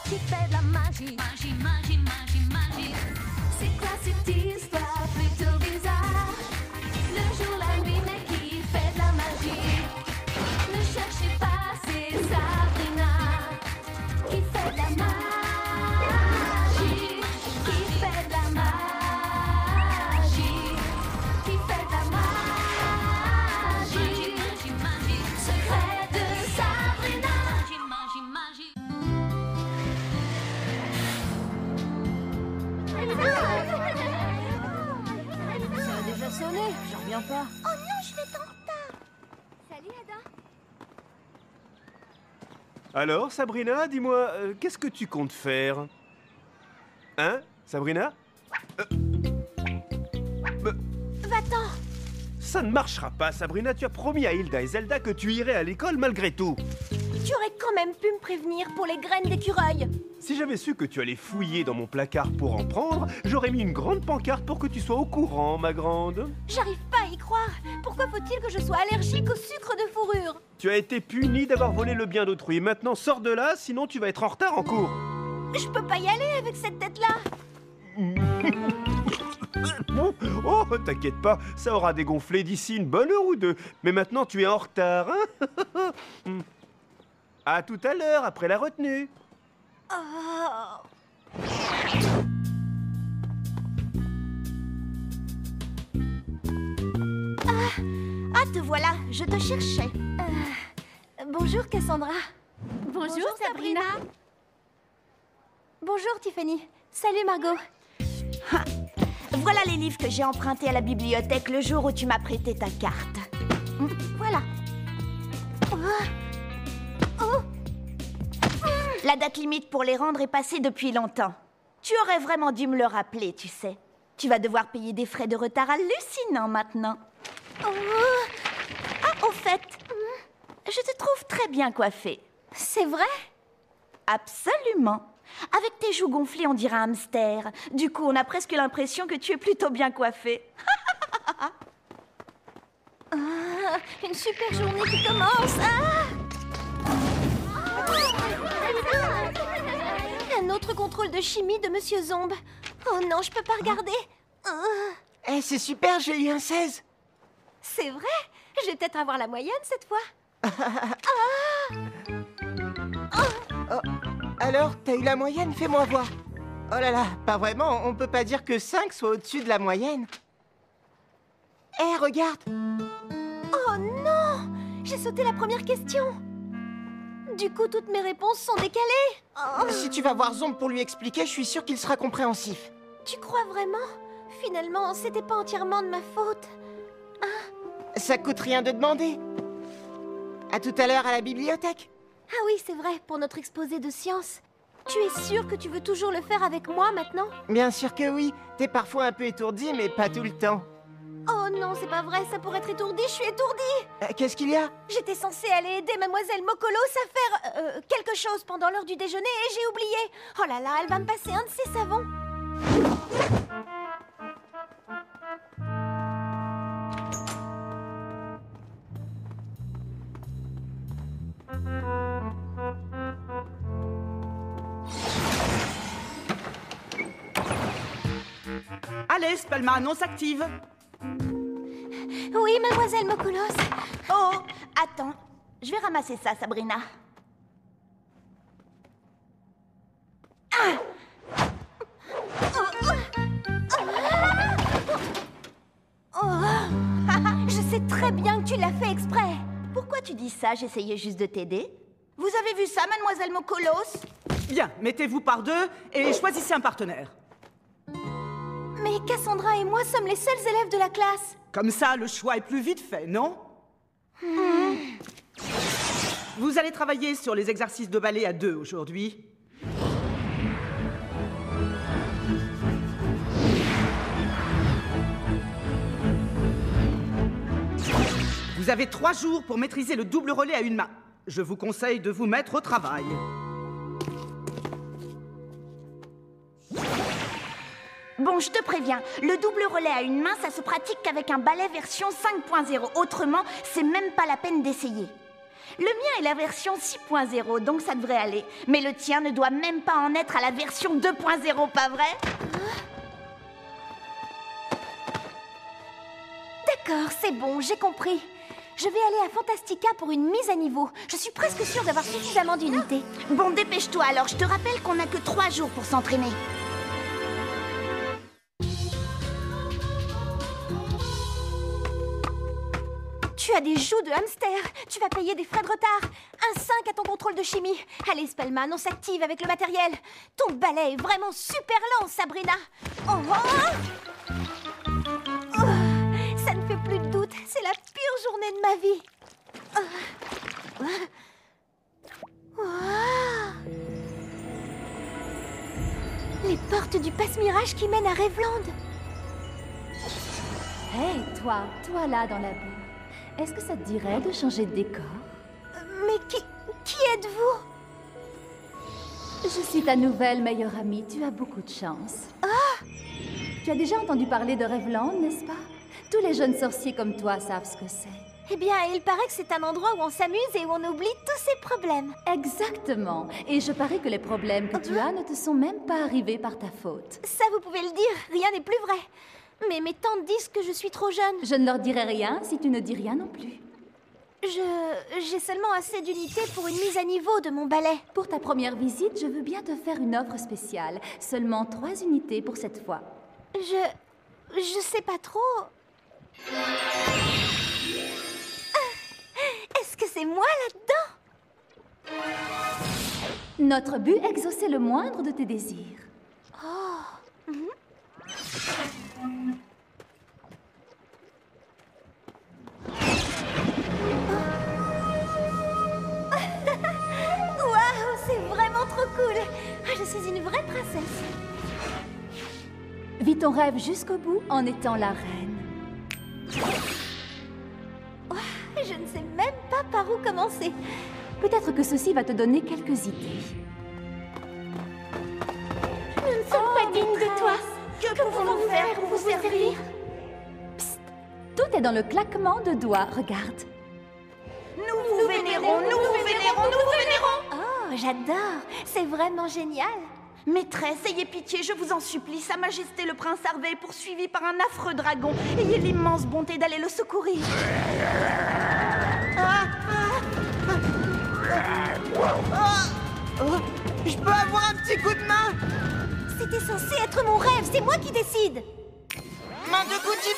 qui fait de la magie. Magie, magie, magie, magie. C'est quoi cette histoire plutôt bizarre? Le jour, la nuit, mais qui fait de la magie? Ne cherchez pas, c'est Sabrina qui fait de la magie. Qui fait de la magie. Qui fait de la magie. Magie, magie, secret de Sabrina. Magie, magie, Ça a déjà sonné, j'en reviens pas. Oh non, je vais être en retard. Salut Ada. Alors, Sabrina, dis-moi, qu'est-ce que tu comptes faire? Hein, Sabrina? Va-t'en. Ça ne marchera pas, Sabrina. Tu as promis à Hilda et Zelda que tu irais à l'école malgré tout. Tu aurais quand même pu me prévenir pour les graines d'écureuil. Si j'avais su que tu allais fouiller dans mon placard pour en prendre, j'aurais mis une grande pancarte pour que tu sois au courant, ma grande. J'arrive pas à y croire. Pourquoi faut-il que je sois allergique au sucre de fourrure? Tu as été puni d'avoir volé le bien d'autrui. Maintenant, sors de là, sinon tu vas être en retard en cours. Je peux pas y aller avec cette tête-là. Oh, t'inquiète pas, ça aura dégonflé d'ici une bonne heure ou deux. Mais maintenant, tu es en retard, hein? À tout à l'heure, après la retenue. Oh. Ah, te voilà, je te cherchais. Bonjour Cassandra. Bonjour Sabrina. Bonjour Tiffany. Salut Margot. Ah, voilà les livres que j'ai empruntés à la bibliothèque le jour où tu m'as prêté ta carte. Voilà. La date limite pour les rendre est passée depuis longtemps. Tu aurais vraiment dû me le rappeler, tu sais. Tu vas devoir payer des frais de retard hallucinants maintenant. Ah, au fait, je te trouve très bien coiffée. C'est vrai? Absolument. Avec tes joues gonflées, on dirait un hamster. Du coup, on a presque l'impression que tu es plutôt bien coiffée. Une super journée qui commence. Un autre contrôle de chimie de Monsieur Zombe. Oh non, je peux pas regarder. Eh, c'est super, j'ai eu un 16. C'est vrai? Je vais peut-être avoir la moyenne cette fois. Alors, t'as eu la moyenne? Fais-moi voir. Oh là là, pas vraiment, on peut pas dire que 5 soit au-dessus de la moyenne. Eh, regarde. Oh non! J'ai sauté la première question. Du coup, toutes mes réponses sont décalées. Oh. Si tu vas voir Zombe pour lui expliquer, je suis sûr qu'il sera compréhensif. Tu crois vraiment? Finalement, c'était pas entièrement de ma faute. Ça coûte rien de demander. À tout à l'heure à la bibliothèque. Ah oui, c'est vrai, pour notre exposé de sciences. Tu es sûr que tu veux toujours le faire avec moi maintenant? Bien sûr que oui. T'es parfois un peu étourdi, mais pas tout le temps. Oh non, c'est pas vrai, ça pourrait être étourdi, je suis étourdie. Qu'est-ce qu'il y a? J'étais censée aller aider Mademoiselle Mokolos à faire quelque chose pendant l'heure du déjeuner et j'ai oublié. Oh là là, elle va me passer un de ses savons. Allez, Spellman, annonce active. Oui, Mademoiselle Mokolos. Oh, attends, je vais ramasser ça, Sabrina. Je sais très bien que tu l'as fait exprès. Pourquoi tu dis ça? J'essayais juste de t'aider. Vous avez vu ça, Mademoiselle Mokolos? Bien, mettez-vous par deux et choisissez un partenaire. Mais Cassandra et moi sommes les seuls élèves de la classe. Comme ça, le choix est plus vite fait, non? Vous allez travailler sur les exercices de ballet à deux aujourd'hui. Vous avez 3 jours pour maîtriser le double relais à une main. Je vous conseille de vous mettre au travail. Bon, je te préviens, le double relais à une main, ça se pratique qu'avec un balai version 5.0. Autrement, c'est même pas la peine d'essayer. Le mien est la version 6.0, donc ça devrait aller. Mais le tien ne doit même pas en être à la version 2.0, pas vrai? D'accord, c'est bon, j'ai compris. Je vais aller à Fantastica pour une mise à niveau. Je suis presque sûre d'avoir suffisamment d'unités. Bon, dépêche-toi alors, je te rappelle qu'on n'a que 3 jours pour s'entraîner. Tu as des joues de hamster. Tu vas payer des frais de retard. Un 5 à ton contrôle de chimie. Allez, Spellman, on s'active avec le matériel. Ton balai est vraiment super lent, Sabrina. Oh, oh. Oh, ça ne fait plus de doute. C'est la pire journée de ma vie. Les portes du passe-mirage qui mènent à Rêveland. Hey, toi là dans la boue. Est-ce que ça te dirait de changer de décor? Mais qui êtes-vous? Je suis ta nouvelle meilleure amie, tu as beaucoup de chance. Tu as déjà entendu parler de Rêveland, n'est-ce pas? Tous les jeunes sorciers comme toi savent ce que c'est. Eh bien, il paraît que c'est un endroit où on s'amuse et où on oublie tous ses problèmes. Exactement. Et je parie que les problèmes que tu as ne te sont même pas arrivés par ta faute. Ça, vous pouvez le dire, rien n'est plus vrai. Mais mes tantes disent que je suis trop jeune. Je ne leur dirai rien si tu ne dis rien non plus. J'ai seulement assez d'unités pour une mise à niveau de mon balai. Pour ta première visite, je veux bien te faire une offre spéciale. Seulement 3 unités pour cette fois. Je sais pas trop. Est-ce que c'est moi là-dedans? Notre but, exaucer le moindre de tes désirs. Waouh, c'est vraiment trop cool. Je suis une vraie princesse. Vis ton rêve jusqu'au bout en étant la reine. Je ne sais même pas par où commencer. Peut-être que ceci va te donner quelques idées. Nous ne sommes pas dignes de toi. Que pouvons-nous faire pour vous servir? Tout est dans le claquement de doigts, regarde. Nous vous vénérons, nous vous vénérons, nous vous vénérons! Oh, j'adore. C'est vraiment génial. Maîtresse, ayez pitié, je vous en supplie. Sa Majesté le Prince Harvey est poursuivi par un affreux dragon. Ayez l'immense bonté d'aller le secourir. Je peux avoir un petit coup de main? C'était censé être mon rêve. C'est moi qui décide. Main de coup, tu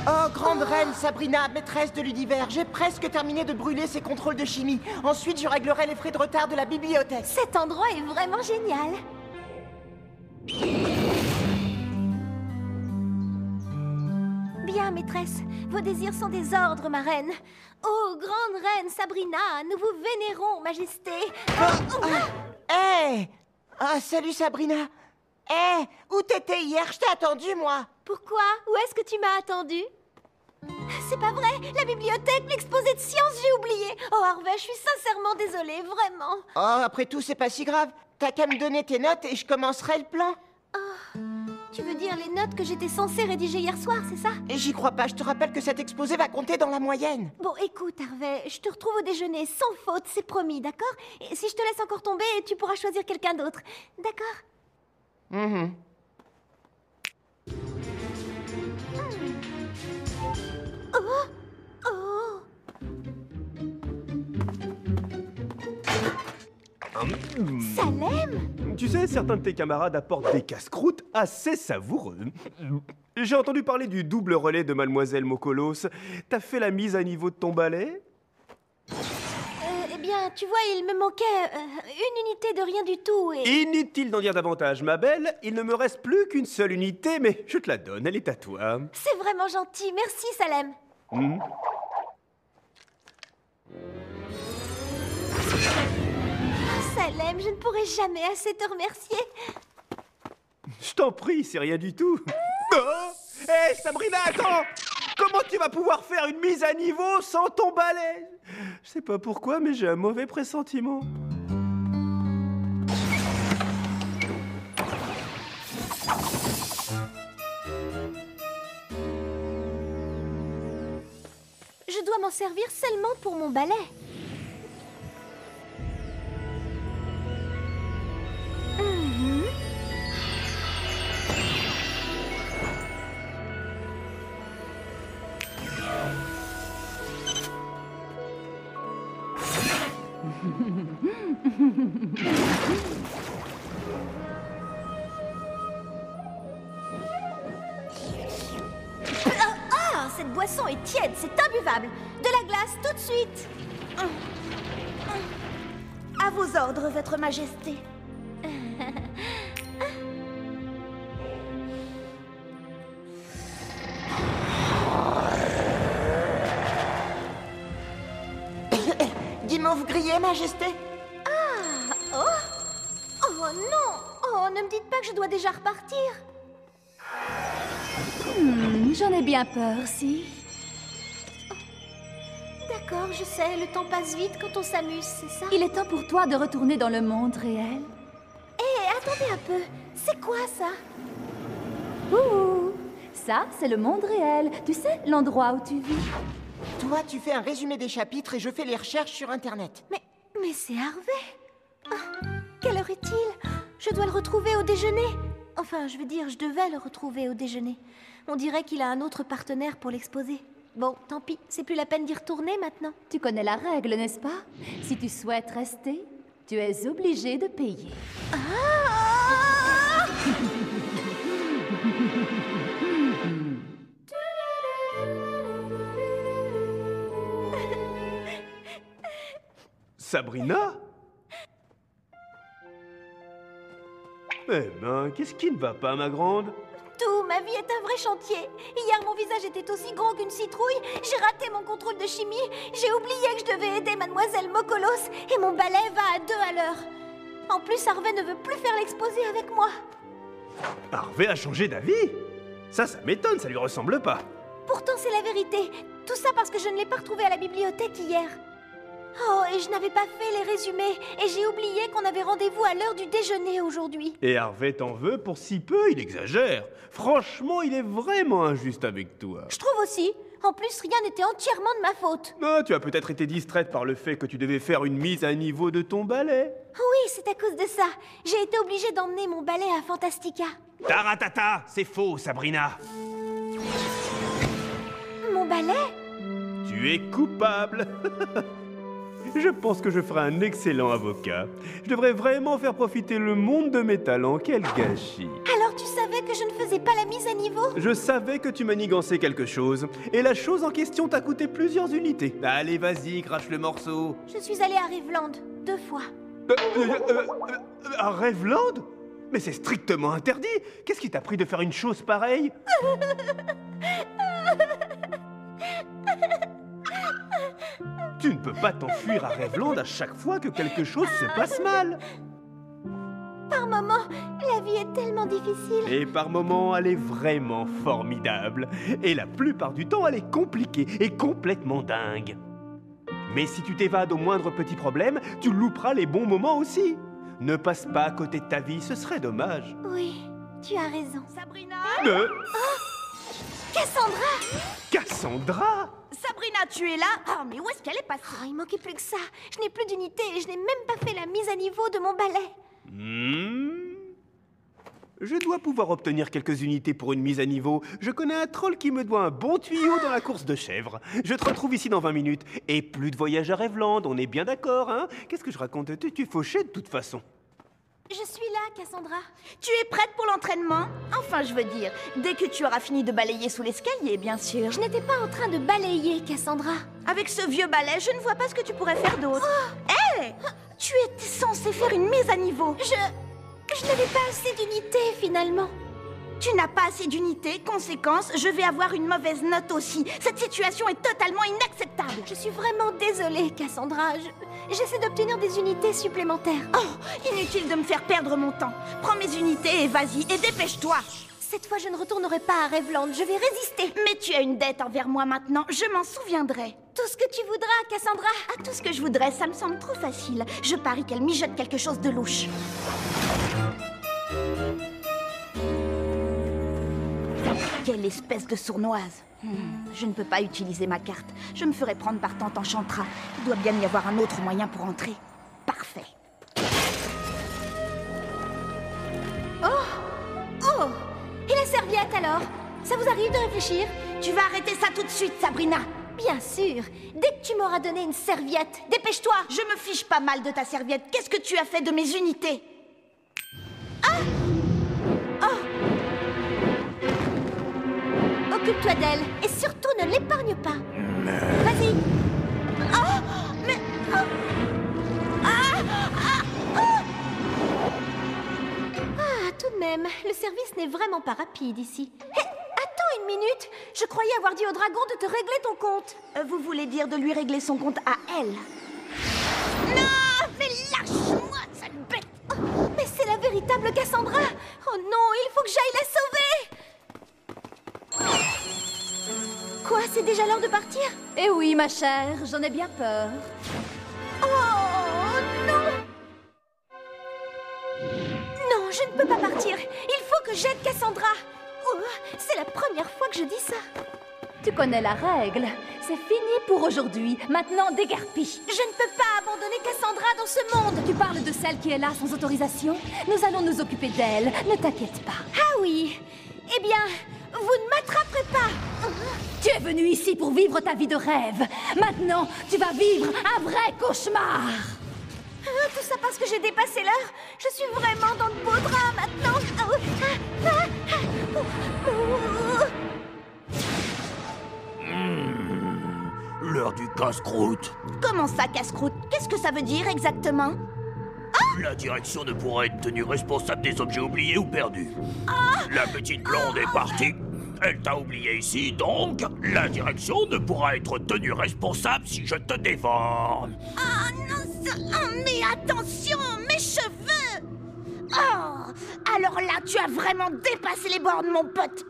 Oh, grande reine Sabrina, maîtresse de l'univers, j'ai presque terminé de brûler ces contrôles de chimie. Ensuite, je réglerai les frais de retard de la bibliothèque. Cet endroit est vraiment génial. Bien, maîtresse, vos désirs sont des ordres, ma reine. Oh, grande reine Sabrina, nous vous vénérons, Majesté. Hé salut Sabrina. Où t'étais hier? Je t'ai attendu, moi. Pourquoi? Où est-ce que tu m'as attendu? C'est pas vrai, la bibliothèque, l'exposé de sciences, j'ai oublié. Oh, Harvey, je suis sincèrement désolée, vraiment. Oh, après tout, c'est pas si grave. T'as qu'à me donner tes notes et je commencerai le plan. Tu veux dire les notes que j'étais censée rédiger hier soir, c'est ça? Et j'y crois pas, je te rappelle que cet exposé va compter dans la moyenne. Bon, écoute, Harvey, je te retrouve au déjeuner sans faute, c'est promis, d'accord? Et si je te laisse encore tomber, tu pourras choisir quelqu'un d'autre, d'accord? Salem? Tu sais, certains de tes camarades apportent des casse-croûtes assez savoureux. J'ai entendu parler du double relais de Mademoiselle Mokolos. T'as fait la mise à niveau de ton balai? Eh bien, tu vois, il me manquait une unité de rien du tout et... Inutile d'en dire davantage, ma belle. Il ne me reste plus qu'une seule unité, mais je te la donne, elle est à toi. C'est vraiment gentil, merci, Salem. Salem, je ne pourrai jamais assez te remercier. Je t'en prie, c'est rien du tout. Hé, Sabrina, attends! Comment tu vas pouvoir faire une mise à niveau sans ton balai? Je sais pas pourquoi, mais j'ai un mauvais pressentiment. m'en servir seulement pour mon balai. Cette boisson est tiède, c'est imbuvable. De la glace, tout de suite. À vos ordres, Votre Majesté. Guimauve grillé, Majesté. Oh non. Oh, ne me dites pas que je dois déjà repartir. J'en ai bien peur, si. D'accord, je sais, le temps passe vite quand on s'amuse, c'est ça? Il est temps pour toi de retourner dans le monde réel. Hé, attendez un peu. C'est quoi ça? Ouh! Ça, c'est le monde réel. Tu sais, l'endroit où tu vis. Toi, tu fais un résumé des chapitres et je fais les recherches sur Internet. Mais c'est Harvey. Ah, quelle heure est-il? Je dois le retrouver au déjeuner. Enfin, je veux dire, je devais le retrouver au déjeuner. On dirait qu'il a un autre partenaire pour l'exposer. Bon, tant pis, c'est plus la peine d'y retourner maintenant. Tu connais la règle, n'est-ce pas? Si tu souhaites rester, tu es obligé de payer. Ah! Sabrina? Eh ben, qu'est-ce qui ne va pas, ma grande? Tout, ma vie est un vrai chantier. Hier, mon visage était aussi grand qu'une citrouille. J'ai raté mon contrôle de chimie. J'ai oublié que je devais aider Mademoiselle Mokolos. Et mon balai va à 2 à l'heure. En plus, Harvey ne veut plus faire l'exposé avec moi. Harvey a changé d'avis? Ça m'étonne, ça lui ressemble pas. Pourtant, c'est la vérité. Tout ça parce que je ne l'ai pas retrouvé à la bibliothèque hier. Oh, et je n'avais pas fait les résumés. Et j'ai oublié qu'on avait rendez-vous à l'heure du déjeuner aujourd'hui. Et Harvey t'en veut pour si peu, il exagère. Franchement, il est vraiment injuste avec toi. Je trouve aussi. En plus, rien n'était entièrement de ma faute. Ah, tu as peut-être été distraite par le fait que tu devais faire une mise à niveau de ton balai. Oui, c'est à cause de ça. J'ai été obligée d'emmener mon balai à Fantastica. Taratata, c'est faux, Sabrina. Mon balai? Tu es coupable. Je pense que je ferai un excellent avocat. Je devrais vraiment faire profiter le monde de mes talents. Quel gâchis. Alors tu savais que je ne faisais pas la mise à niveau? Je savais que tu manigançais quelque chose. Et la chose en question t'a coûté plusieurs unités. Allez, vas-y, crache le morceau. Je suis allée à Rêveland 2 fois. À Rêveland? Mais c'est strictement interdit. Qu'est-ce qui t'a pris de faire une chose pareille? Tu ne peux pas t'enfuir à Rêveland à chaque fois que quelque chose se passe mal. Par moments, la vie est tellement difficile. Et par moments, elle est vraiment formidable. Et la plupart du temps, elle est compliquée et complètement dingue. Mais si tu t'évades au moindre petit problème, tu louperas les bons moments aussi. Ne passe pas à côté de ta vie, ce serait dommage. Oui, tu as raison. Sabrina? Cassandra! Cassandra? Sabrina, tu es là? Oh, mais où est-ce qu'elle est passée? Oh, il manquait plus que ça. Je n'ai plus d'unité et je n'ai même pas fait la mise à niveau de mon balai. Je dois pouvoir obtenir quelques unités pour une mise à niveau. Je connais un troll qui me doit un bon tuyau dans la course de chèvres. Je te retrouve ici dans 20 minutes. Et plus de voyage à Rêveland, on est bien d'accord, hein? Qu'est-ce que je raconte? Tu es fauché de toute façon. Je suis là, Cassandra. Tu es prête pour l'entraînement? Enfin, je veux dire, dès que tu auras fini de balayer sous l'escalier, bien sûr. Je n'étais pas en train de balayer, Cassandra. Avec ce vieux balai, je ne vois pas ce que tu pourrais faire d'autre. Hé! Tu étais censée faire une mise à niveau. Je n'avais pas assez d'unité, finalement. Tu n'as pas assez d'unités, conséquence, je vais avoir une mauvaise note aussi. Cette situation est totalement inacceptable. Je suis vraiment désolée, Cassandra. J'essaie d'obtenir des unités supplémentaires. Oh, inutile de me faire perdre mon temps. Prends mes unités et vas-y, et dépêche-toi. Cette fois, je ne retournerai pas à Rêveland. Je vais résister. Mais tu as une dette envers moi maintenant, je m'en souviendrai. Tout ce que tu voudras, Cassandra. Ah, tout ce que je voudrais, ça me semble trop facile. Je parie qu'elle mijote quelque chose de louche. Quelle espèce de sournoise. Je ne peux pas utiliser ma carte. Je me ferai prendre par Tante Enchantra. Il doit bien y avoir un autre moyen pour entrer. Parfait. Oh! Et la serviette alors? Ça vous arrive de réfléchir? Tu vas arrêter ça tout de suite, Sabrina. Bien sûr. Dès que tu m'auras donné une serviette, dépêche-toi! Je me fiche pas mal de ta serviette. Qu'est-ce que tu as fait de mes unités? Occupe-toi d'elle et surtout ne l'épargne pas. Vas-y. Tout de même, le service n'est vraiment pas rapide ici. Hé, attends une minute. Je croyais avoir dit au dragon de te régler ton compte. Vous voulez dire de lui régler son compte à elle? Non, mais lâche-moi, sale bête! Oh, mais c'est la véritable Cassandra. Oh non, il faut que j'aille la sauver. Quoi, c'est déjà l'heure de partir? Eh oui, ma chère, j'en ai bien peur. Oh non! Non, je ne peux pas partir. Il faut que j'aide Cassandra. Oh, c'est la première fois que je dis ça. Tu connais la règle. C'est fini pour aujourd'hui. Maintenant, déguerpis. Je ne peux pas abandonner Cassandra dans ce monde. Tu parles de celle qui est là sans autorisation? Nous allons nous occuper d'elle. Ne t'inquiète pas. Ah oui. Eh bien, vous ne m'attraperez pas. Tu es venu ici pour vivre ta vie de rêve. Maintenant, tu vas vivre un vrai cauchemar. Tout ça parce que j'ai dépassé l'heure. Je suis vraiment dans de beaux draps maintenant. L'heure du casse-croûte. Comment ça, casse-croûte? Qu'est-ce que ça veut dire exactement? La direction ne pourra être tenue responsable des objets oubliés ou perdus. La petite blonde est partie. Elle t'a oublié ici, donc la direction ne pourra être tenue responsable si je te dévore. Ah non, ça... Oh, mais attention, mes cheveux! Oh, alors là, tu as vraiment dépassé les bornes, mon pote.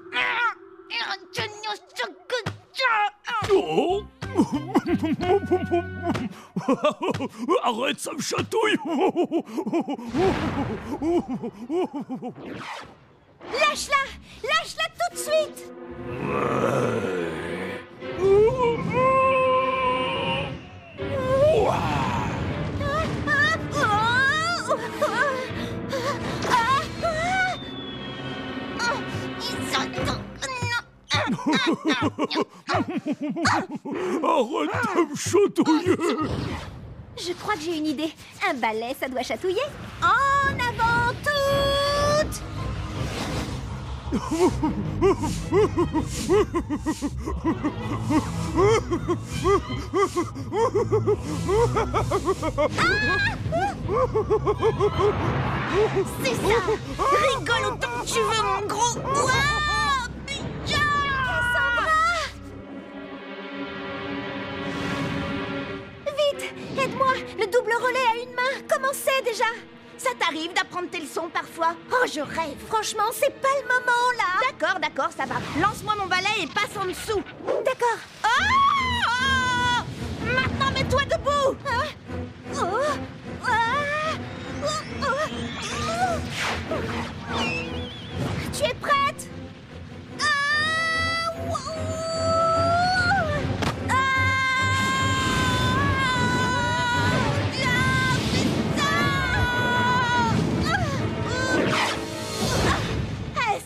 Oh. Arrête, ça me chatouille. Lâche-la! Lâche-la tout de suite! Arrête de me chatouiller. Je crois que j'ai une idée. Un balai, ça doit chatouiller. En avant toutes! C'est ça! Rigole autant que tu veux, mon gros! Ouah, putain! Vite! Aide-moi! Le double relais à une main! Comment c'est déjà? Ça t'arrive d'apprendre tes leçons parfois? Oh, je rêve! Franchement, c'est pas le moment, là! D'accord, d'accord, ça va. Lance-moi mon balai et passe en dessous. D'accord. Oh! Maintenant, mets-toi debout! Tu es prête?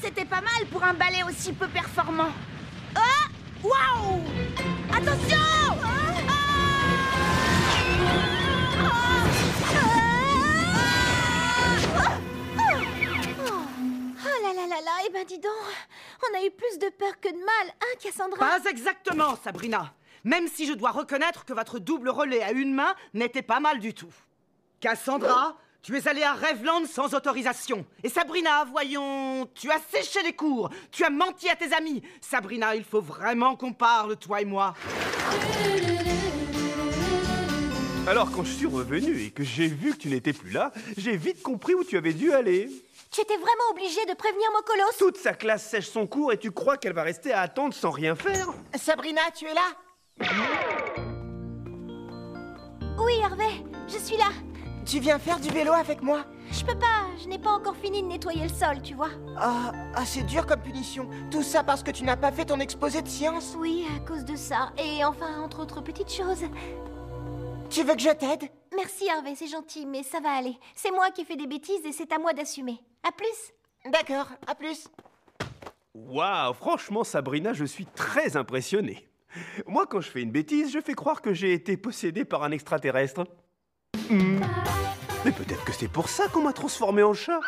C'était pas mal pour un balai aussi peu performant. Ah! Waouh! Attention! Oh là là là là, eh ben dis donc, on a eu plus de peur que de mal, hein Cassandra? Pas exactement, Sabrina. Même si je dois reconnaître que votre double relais à une main n'était pas mal du tout. Cassandra, tu es allée à Rêveland sans autorisation. Et Sabrina, voyons, tu as séché les cours. Tu as menti à tes amis. Sabrina, il faut vraiment qu'on parle, toi et moi. Alors quand je suis revenu et que j'ai vu que tu n'étais plus là, j'ai vite compris où tu avais dû aller. Tu étais vraiment obligée de prévenir Mokolos? Toute sa classe sèche son cours et tu crois qu'elle va rester à attendre sans rien faire? Sabrina, tu es là? Oui, Harvey, je suis là. Tu viens faire du vélo avec moi? Je peux pas, je n'ai pas encore fini de nettoyer le sol, tu vois. Ah, c'est dur comme punition. Tout ça parce que tu n'as pas fait ton exposé de science? Oui, à cause de ça. Et enfin, entre autres petites choses. Tu veux que je t'aide? Merci Harvey, c'est gentil, mais ça va aller. C'est moi qui ai fait des bêtises et c'est à moi d'assumer. À plus. D'accord, à plus. Waouh, franchement, Sabrina, je suis très impressionné. Moi, quand je fais une bêtise, je fais croire que j'ai été possédé par un extraterrestre. Mais peut-être que c'est pour ça qu'on m'a transformé en chat.